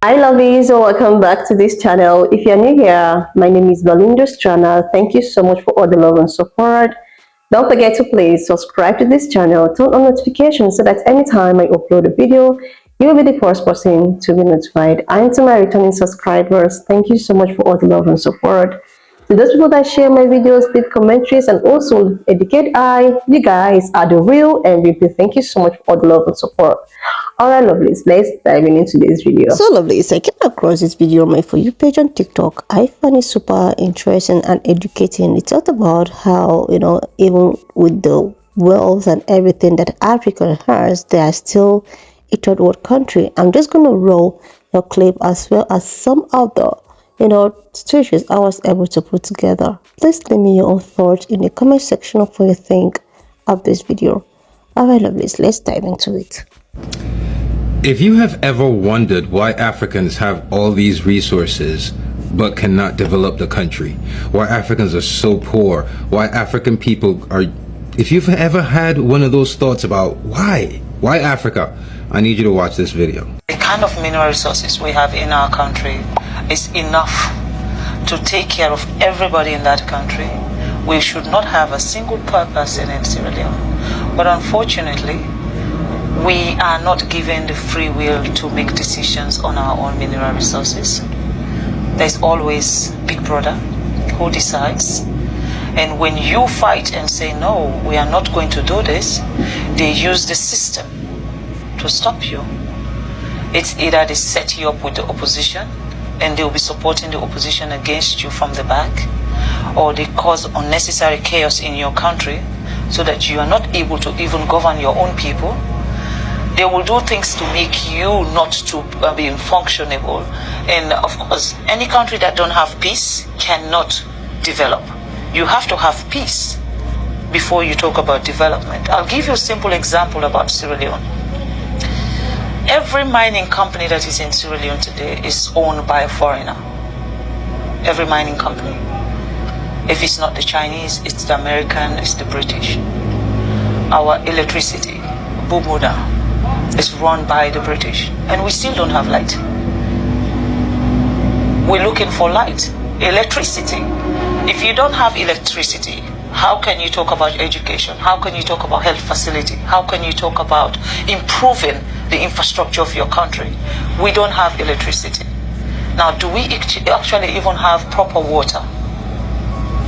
Hi lovelies, welcome back to this channel. If you're new here, my name is Belinda's channel. Thank you so much for all the love and support. Don't forget to please subscribe to this channel, turn on notifications so that anytime I upload a video, you will be the first person to be notified. And to my returning subscribers, thank you so much for all the love and support. To those people that share my videos, leave commentaries, and also educate you guys are the real MVP. Thank you so much for all the love and support. Alright, lovelies, let's dive into this video. So, lovelies, I came across this video on my For You page on TikTok. I find it super interesting and educating. It talked about how, even with the wealth and everything that Africa has, they are still a third world country. I'm just going to roll the clip as well as some other situations I was able to put together. Please leave me your own thoughts in the comment section of what you think of this video. Alright, lovelies, let's dive into it. If you have ever wondered why Africans have all these resources but cannot develop the country, why Africans are so poor, why African people are, if you've ever had one of those thoughts about why Africa, I need you to watch this video. The kind of mineral resources we have in our country is enough to take care of everybody in that country. We should not have a single poor person in Sierra Leone. But unfortunately, we are not given the free will to make decisions on our own mineral resources. There's always Big Brother who decides. And when you fight and say, no, we are not going to do this, they use the system to stop you. It's either they set you up with the opposition and they'll be supporting the opposition against you from the back, or they cause unnecessary chaos in your country so that you are not able to even govern your own people. They will do things to make you not to be functionable. And of course, any country that don't have peace cannot develop. You have to have peace before you talk about development. I'll give you a simple example about Sierra Leone. Every mining company that is in Sierra Leone today is owned by a foreigner. Every mining company. If it's not the Chinese, it's the American, it's the British. Our electricity, Bumuda, is run by the British, and we still don't have light. We're looking for light, electricity. If you don't have electricity, how can you talk about education? How can you talk about health facility? How can you talk about improving the infrastructure of your country? We don't have electricity. Now, do we actually even have proper water,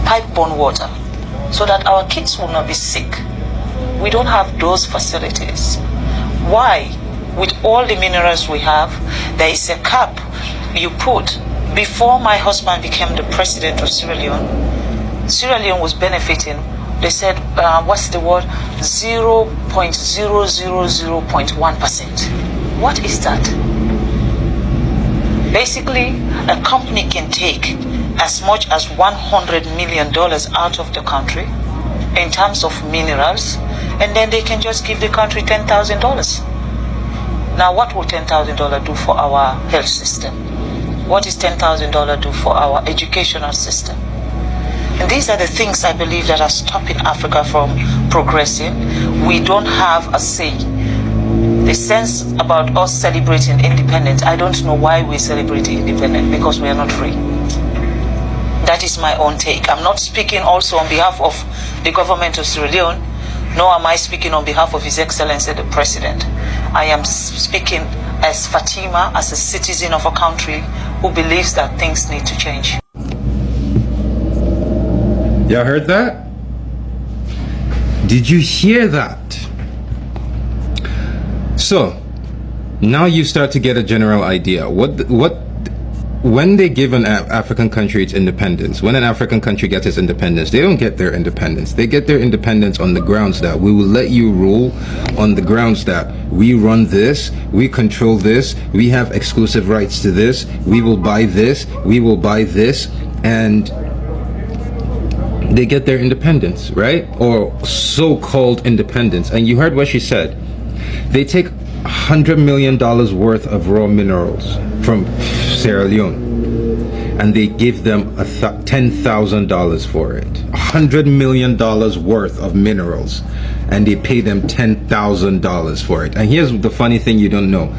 pipe-borne water, so that our kids will not be sick? We don't have those facilities. Why? With all the minerals we have, there is a cap you put. Before my husband became the president of Sierra Leone was benefiting. They said, what's the word? 0.000.1%. What is that? Basically, a company can take as much as $100 million out of the country in terms of minerals, and then they can just give the country $10,000. Now, what will $10,000 do for our health system? What is $10,000 do for our educational system? And these are the things I believe that are stopping Africa from progressing. We don't have a say. The sense about us celebrating independence, I don't know why we celebrate independence, because we are not free. That is my own take. I'm not speaking also on behalf of the government of Sierra Leone, nor am I speaking on behalf of His Excellency the President. I am speaking as Fatima, as a citizen of a country who believes that things need to change. Y'all heard that? Did you hear that? So, now you start to get a general idea. When they give an African country its independence, when an African country gets its independence, they don't get their independence. They get their independence on the grounds that we will let you rule, on the grounds that we run this, we control this, we have exclusive rights to this, we will buy this, and they get their independence, right? Or so-called independence. And you heard what she said. They take $100 million worth of raw minerals from Sierra Leone, and they give them $10,000 for it. $100 million worth of minerals, and they pay them $10,000 for it. And here's the funny thing you don't know.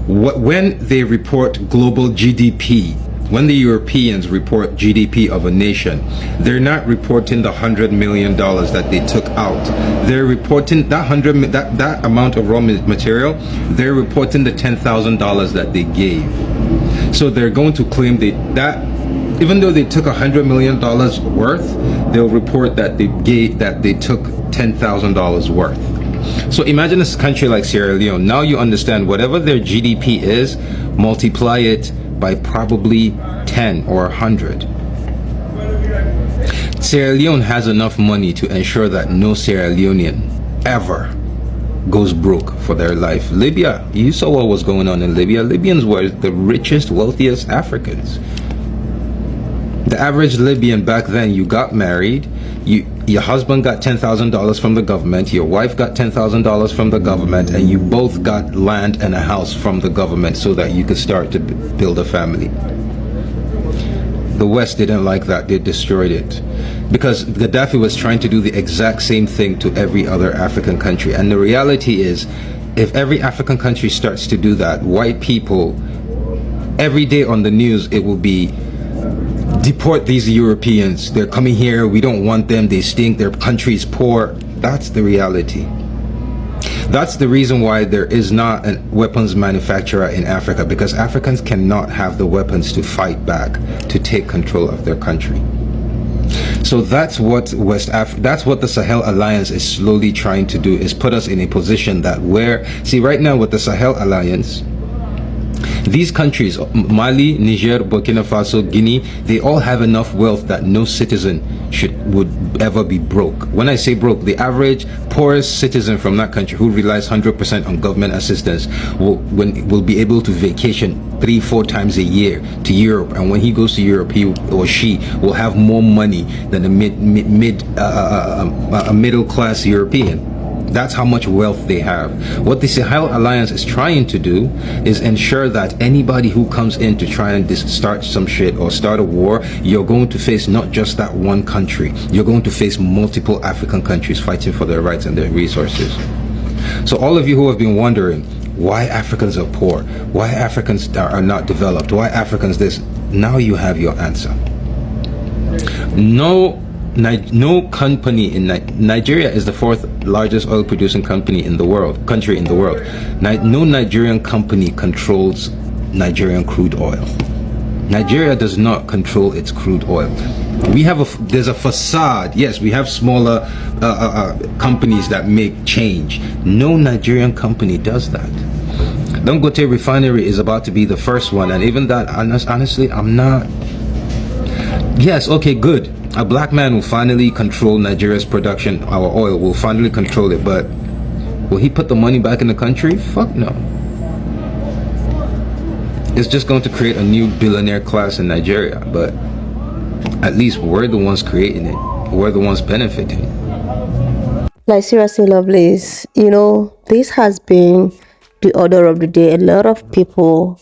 When they report global GDP, when the Europeans report GDP of a nation, they're not reporting the $100 million that they took out. They're reporting that amount of raw material. They're reporting the $10,000 that they gave. So they're going to claim that even though they took $100 million worth, they'll report that they took $10,000 worth. So imagine a country like Sierra Leone. Now you understand whatever their GDP is, multiply it by probably 10 or 100. Sierra Leone has enough money to ensure that no Sierra Leonean ever goes broke for their life. Libya, you saw what was going on in Libya. Libyans were the richest, wealthiest Africans. The average Libyan back then, you got married, your husband got $10,000 from the government, your wife got $10,000 from the government, and you both got land and a house from the government so that you could start to build a family. The West didn't like that. They destroyed it. Because Gaddafi was trying to do the exact same thing to every other African country. And the reality is, if every African country starts to do that, white people, every day on the news, it will be, deport these Europeans. They're coming here. We don't want them. They stink. Their country is poor. That's the reality. That's the reason why there is not a weapons manufacturer in Africa, because Africans cannot have the weapons to fight back, to take control of their country. So that's what that's what the Sahel Alliance is slowly trying to do, is put us in a position that see right now with the Sahel Alliance, these countries, Mali, Niger, Burkina Faso, Guinea, they all have enough wealth that no citizen would ever be broke. When I say broke, the average poorest citizen from that country who relies 100% on government assistance will be able to vacation 3-4 times a year to Europe, and when he goes to Europe, he or she will have more money than a middle class European. That's how much wealth they have. What the Sahel Alliance is trying to do is ensure that anybody who comes in to try and start some shit or start a war, you're going to face not just that one country. You're going to face multiple African countries fighting for their rights and their resources. So all of you who have been wondering why Africans are poor, why Africans are not developed, why Africans this, now you have your answer. No company in Nigeria is the 4th largest oil producing country in the world. No Nigerian company controls Nigerian crude oil. Nigeria does not control its crude oil. There's a facade. Yes, we have smaller companies that make change. No Nigerian company does that. Dangote refinery is about to be the first one, and even that, honestly, I'm not. Yes, okay, good. A black man will finally control Nigeria's production. Our oil will finally control it, but will he put the money back in the country? Fuck no. It's just going to create a new billionaire class in Nigeria, but at least we're the ones creating it. We're the ones benefiting. Like, seriously, lovelies, this has been the order of the day. A lot of people,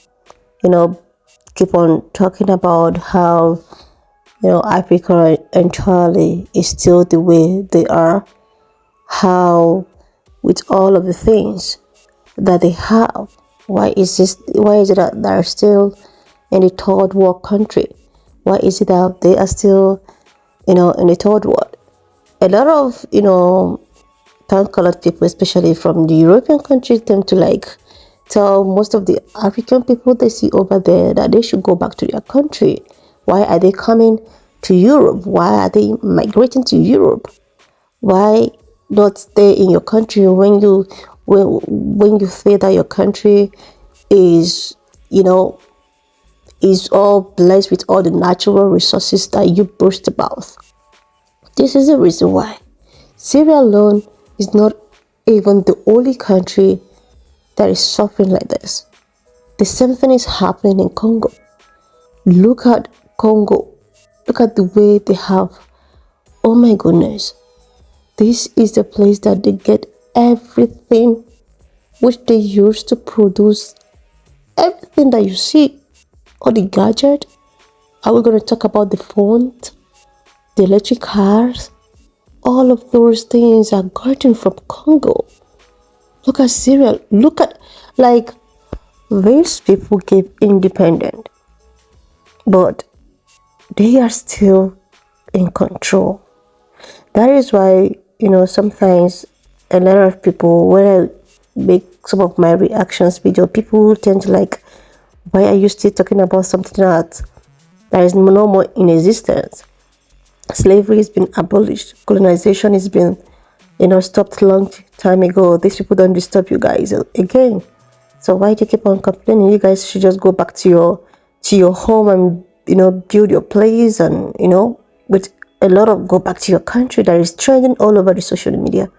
keep on talking about how Africa entirely is still the way they are, how with all of the things that they have, why is it that they're still in the third world country? Why is it that they are still in the third world? A lot of tan-colored people, especially from the European countries, tend to tell most of the African people they see over there that they should go back to their country. Why are they coming to Europe? Why are they migrating to Europe? Why not stay in your country when you say that your country is all blessed with all the natural resources that you boast about? This is the reason why Sierra Leone is not even the only country that is suffering like this. The same thing is happening in Congo. Look at Congo. Look at the way they have. Oh my goodness. This is the place that they get everything which they use to produce everything that you see. All the gadget. Are we going to talk about the phones, the electric cars? All of those things are gotten from Congo. Look at Syria. Look at These people get independent, but they are still in control. That is why, sometimes a lot of people, when I make some of my reactions video, people tend to like, why are you still talking about something that is no more in existence? Slavery has been abolished. Colonization has been, stopped long time ago. These people don't disturb you guys again. So why do you keep on complaining? You guys should just go back to your home and build your place and with a lot of go back to your country that is trending all over the social media.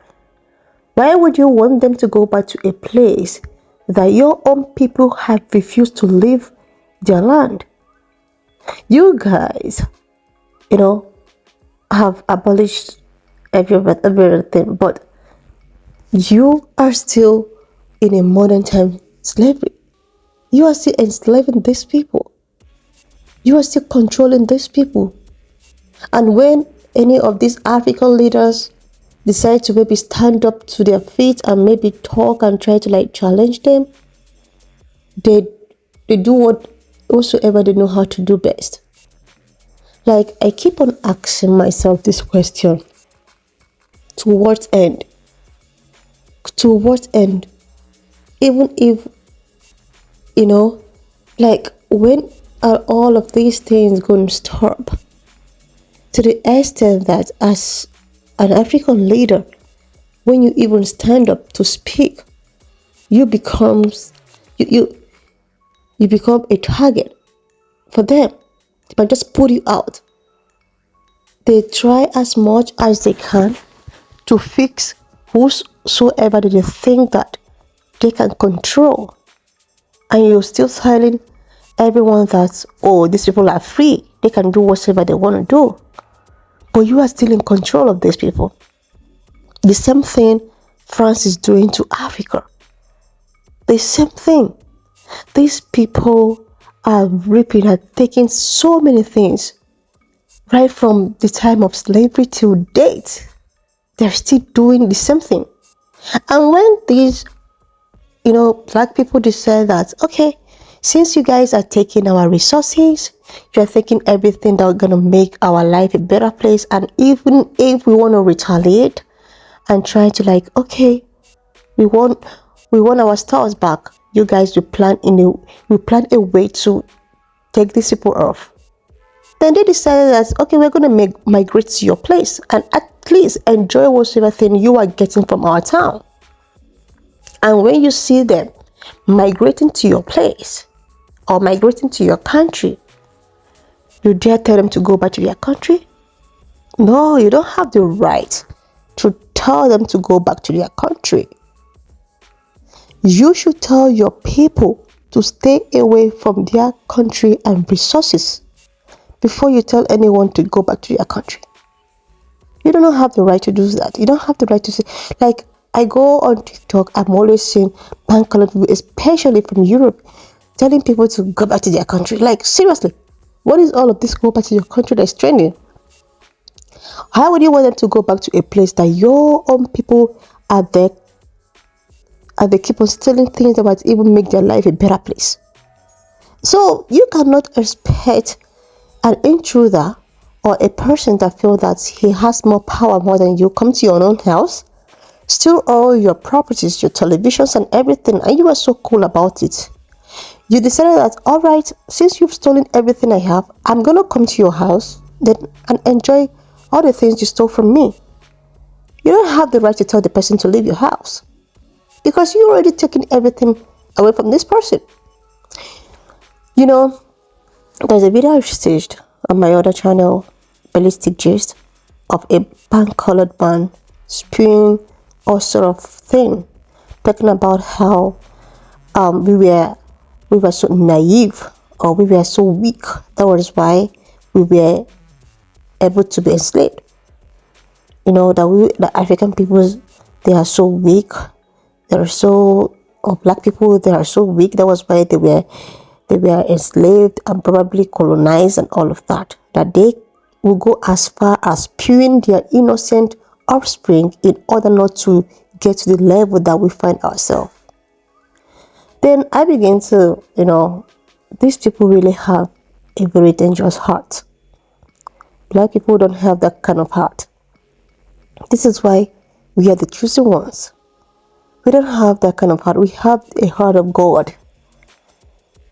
Why would you want them to go back to a place that your own people have refused to leave their land? You guys, have abolished everything, but you are still in a modern time slavery. You are still enslaving these people. You are still controlling these people. And when any of these African leaders decide to maybe stand up to their feet and maybe talk and try to like challenge them, they do whatsoever they know how to do best. Like, I keep on asking myself this question: to what end? To what end? Even if, like, when are all of these things going to stop? To the extent that as an African leader, when you even stand up to speak, you become a target for them. They might just put you out. They try as much as they can to fix whosoever they think that they can control. And you're still telling everyone that, oh, these people are free. They can do whatever they want to do. But you are still in control of these people. The same thing France is doing to Africa. The same thing. These people are ripping and taking so many things right from the time of slavery till date. They're still doing the same thing. And when these, black people decide that, okay, since you guys are taking our resources, you're taking everything that's going to make our life a better place, and even if we want to retaliate and try to like, okay, we want our stars back, you guys will plan a way to take these people off. Then they decided that, okay, we're going to migrate to your place and at least enjoy whatever thing you are getting from our town. And when you see them migrating to your place or migrating to your country, you dare tell them to go back to their country? No, you don't have the right to tell them to go back to their country. You should tell your people to stay away from their country and resources before you tell anyone to go back to their country. You don't have the right to do that. You don't have the right to say, like, I go on TikTok, I'm always seeing bank-colored people, especially from Europe, telling people to go back to their country. Like, seriously, what is all of this go back to your country that's trending? How would you want them to go back to a place that your own people are there and they keep on stealing things that might even make their life a better place? So you cannot expect an intruder or a person that feels that he has more power more than you come to your own house, steal all your properties, your televisions and everything, and you are so cool about it. You decided that, all right, since you've stolen everything I have, I'm going to come to your house and enjoy all the things you stole from me. You don't have the right to tell the person to leave your house because you're already taking everything away from this person. There's a video I've staged on my other channel, Ballistic Gist, of a bank-colored man spewing all sort of thing, talking about how we were so naive or we were so weak. That was why we were able to be enslaved. The African peoples, they are so weak. Black people, they are so weak. That was why they were enslaved and probably colonized and all of that. That they will go as far as spewing their innocent offspring in order not to get to the level that we find ourselves. Then I begin to, these people really have a very dangerous heart. Black people don't have that kind of heart. This is why we are the chosen ones. We don't have that kind of heart. We have a heart of God.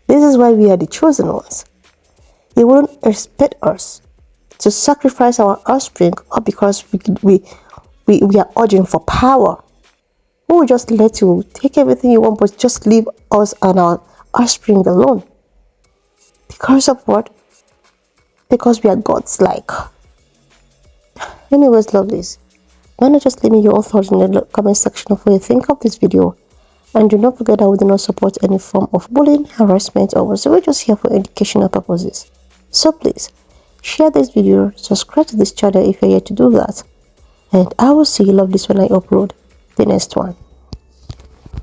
This is why we are the chosen ones. He wouldn't expect us to sacrifice our offspring or because we are urging for power. We will just let you take everything you want, but just leave us and our offspring alone. Because of what? Because we are God's like. Anyways, lovelies, why not just leave me your own thoughts in the comment section of what you think of this video. And do not forget that we do not support any form of bullying, harassment, or whatever. We're just here for educational purposes. So please, share this video, subscribe to this channel if you're yet to do that. And I will see you lovelies when I upload the next one.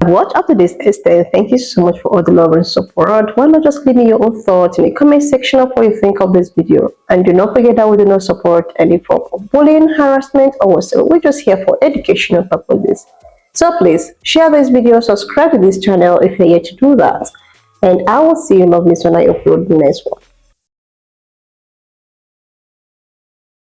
Watch up to this extent. Thank you so much for all the love and support. Why not just leave me your own thoughts in the comment section of what you think of this video. And do not forget that we do not support any form of bullying, harassment, or whatsoever. We're just here for educational purposes. So please share this video, subscribe to this channel if you're yet to do that. And I will see you lovelies when I upload the next one.